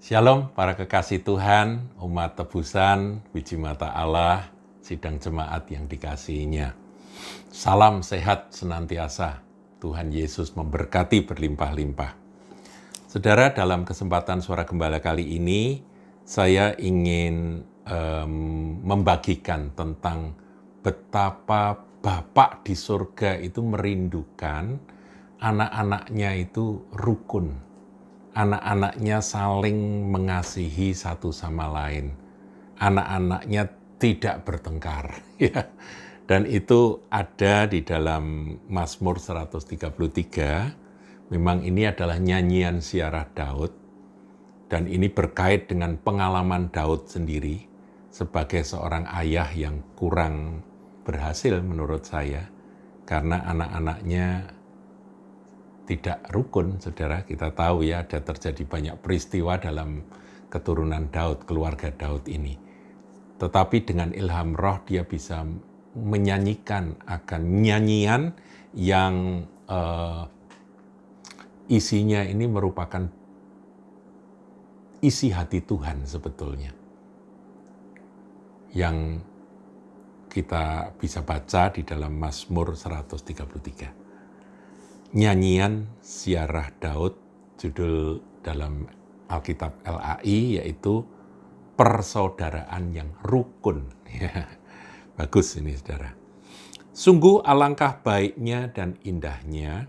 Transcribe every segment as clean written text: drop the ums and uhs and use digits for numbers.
Shalom para kekasih Tuhan, umat tebusan, biji mata Allah, sidang jemaat yang dikasihinya. Salam sehat senantiasa, Tuhan Yesus memberkati berlimpah-limpah. Saudara, dalam kesempatan Suara Gembala kali ini, saya ingin membagikan tentang betapa Bapa di surga itu merindukan anak-anaknya itu rukun. Anak-anaknya saling mengasihi satu sama lain. Anak-anaknya tidak bertengkar. Ya. Dan itu ada di dalam Mazmur 133. Memang ini adalah nyanyian siarah Daud. Dan ini berkait dengan pengalaman Daud sendiri sebagai seorang ayah yang kurang berhasil menurut saya. Karena anak-anaknya tidak rukun, saudara. Kita tahu ya, ada terjadi banyak peristiwa dalam keturunan Daud, keluarga Daud ini. Tetapi dengan ilham roh dia bisa menyanyikan akan nyanyian yang isinya ini merupakan isi hati Tuhan sebetulnya. Yang kita bisa baca di dalam Mazmur 133. Nyanyian siarah Daud, judul dalam Alkitab LAI yaitu Persaudaraan yang Rukun. Bagus ini saudara. Sungguh alangkah baiknya dan indahnya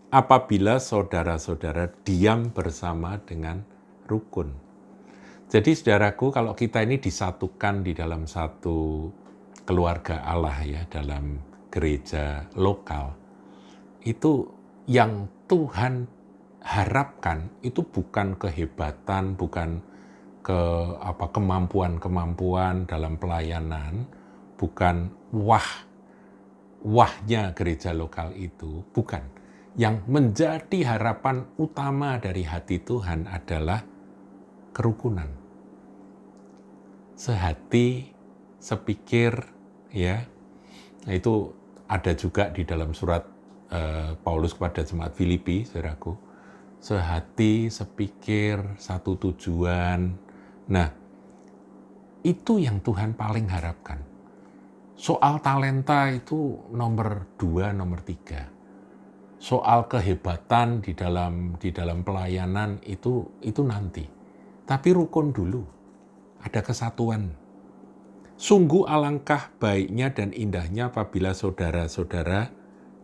apabila saudara-saudara diam bersama dengan rukun. Jadi saudaraku, kalau kita ini disatukan di dalam satu keluarga Allah ya, dalam gereja lokal, itu yang Tuhan harapkan itu bukan kehebatan, bukan kemampuan-kemampuan dalam pelayanan, bukan wahnya gereja lokal itu, bukan. Yang menjadi harapan utama dari hati Tuhan adalah kerukunan. Sehati, sepikir, ya. Nah, itu ada juga di dalam surat Paulus kepada jemaat Filipi, saudaraku. Sehati, sepikir, satu tujuan. Nah, itu yang Tuhan paling harapkan. Soal talenta itu nomor 2, nomor 3. Soal kehebatan di dalam pelayanan itu nanti. Tapi rukun dulu. Ada kesatuan. Sungguh alangkah baiknya dan indahnya apabila saudara-saudara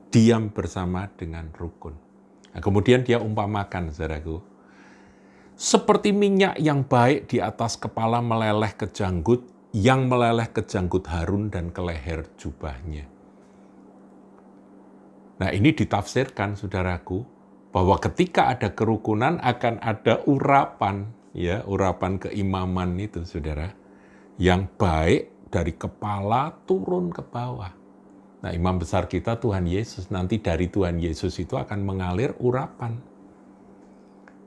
diam bersama dengan rukun. Nah, kemudian dia umpamakan, saudaraku, seperti minyak yang baik di atas kepala meleleh ke janggut, yang meleleh ke janggut Harun dan ke leher jubahnya. Nah, ini ditafsirkan, saudaraku, bahwa ketika ada kerukunan akan ada urapan, ya, urapan keimaman itu, saudara, yang baik dari kepala turun ke bawah. Nah, imam besar kita Tuhan Yesus, nanti dari Tuhan Yesus itu akan mengalir urapan.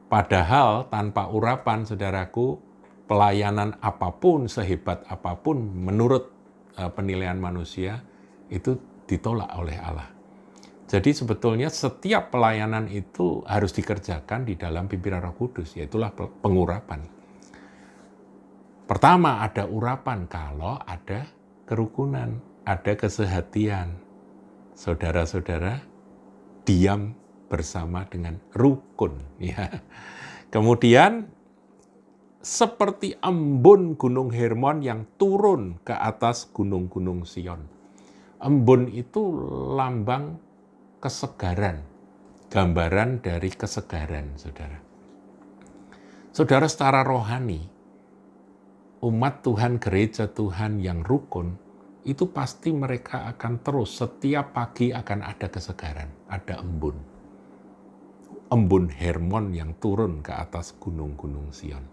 Padahal tanpa urapan, saudaraku, pelayanan apapun, sehebat apapun menurut penilaian manusia, itu ditolak oleh Allah. Jadi sebetulnya setiap pelayanan itu harus dikerjakan di dalam pimpinan Roh Kudus, yaitulah pengurapan. Pertama ada urapan kalau ada kerukunan. Ada kesehatian. Saudara-saudara diam bersama dengan rukun. Ya. Kemudian seperti embun gunung Hermon yang turun ke atas gunung-gunung Sion. Embun itu lambang kesegaran. Gambaran dari kesegaran, saudara. Saudara, secara rohani, umat Tuhan, gereja Tuhan yang rukun, itu pasti mereka akan terus, setiap pagi akan ada kesegaran, ada embun. Embun Hermon yang turun ke atas gunung-gunung Sion.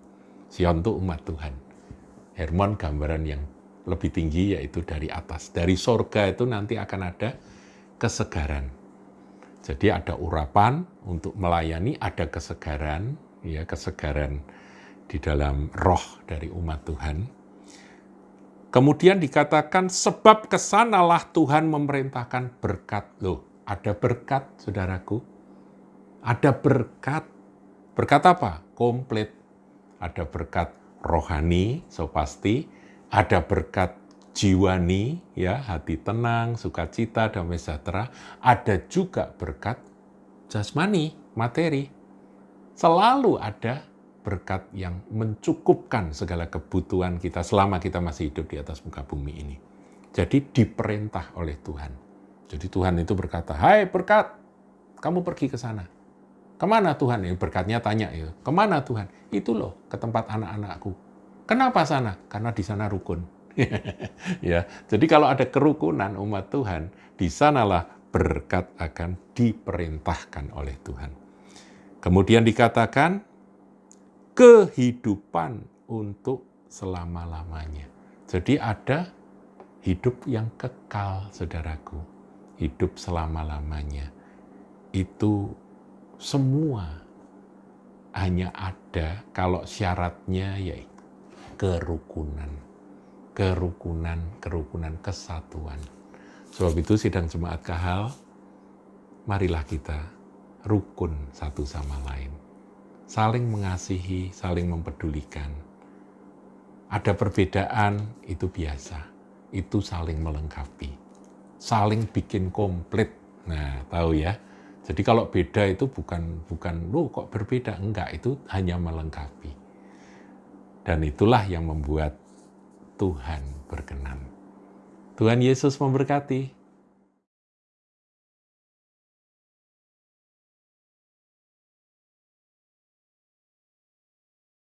Sion itu umat Tuhan. Hermon gambaran yang lebih tinggi, yaitu dari atas. Dari sorga itu nanti akan ada kesegaran. Jadi ada urapan untuk melayani, ada kesegaran, ya, kesegaran di dalam roh dari umat Tuhan. Kemudian dikatakan sebab kesanalah Tuhan memerintahkan berkat. Loh, ada berkat, saudaraku. Ada berkat. Berkat apa? Komplit. Ada berkat rohani, so pasti. Ada berkat jiwani, ya, hati tenang, sukacita, damai sejahtera. Ada juga berkat jasmani, materi. Selalu ada berkat yang mencukupkan segala kebutuhan kita selama kita masih hidup di atas muka bumi ini. Jadi diperintah oleh Tuhan. Jadi Tuhan itu berkata, "Hai berkat, kamu pergi ke sana." "Kemana Tuhan?" Ya, berkatnya tanya, ya, "Kemana Tuhan?" "Itu loh, ke tempat anak-anakku." "Kenapa sana?" "Karena di sana rukun." Ya, jadi kalau ada kerukunan umat Tuhan, di sanalah berkat akan diperintahkan oleh Tuhan. Kemudian dikatakan kehidupan untuk selama-lamanya. Jadi ada hidup yang kekal, saudaraku. Hidup selama-lamanya. Itu semua hanya ada kalau syaratnya yaitu kerukunan. Kerukunan, kesatuan. Sebab itu sidang jemaat Kahal, marilah kita rukun satu sama lain. Saling mengasihi, saling mempedulikan. Ada perbedaan, itu biasa. Itu saling melengkapi. Saling bikin komplit. Nah, tahu ya. Jadi kalau beda itu bukan loh kok berbeda. Enggak, itu hanya melengkapi. Dan itulah yang membuat Tuhan berkenan. Tuhan Yesus memberkati.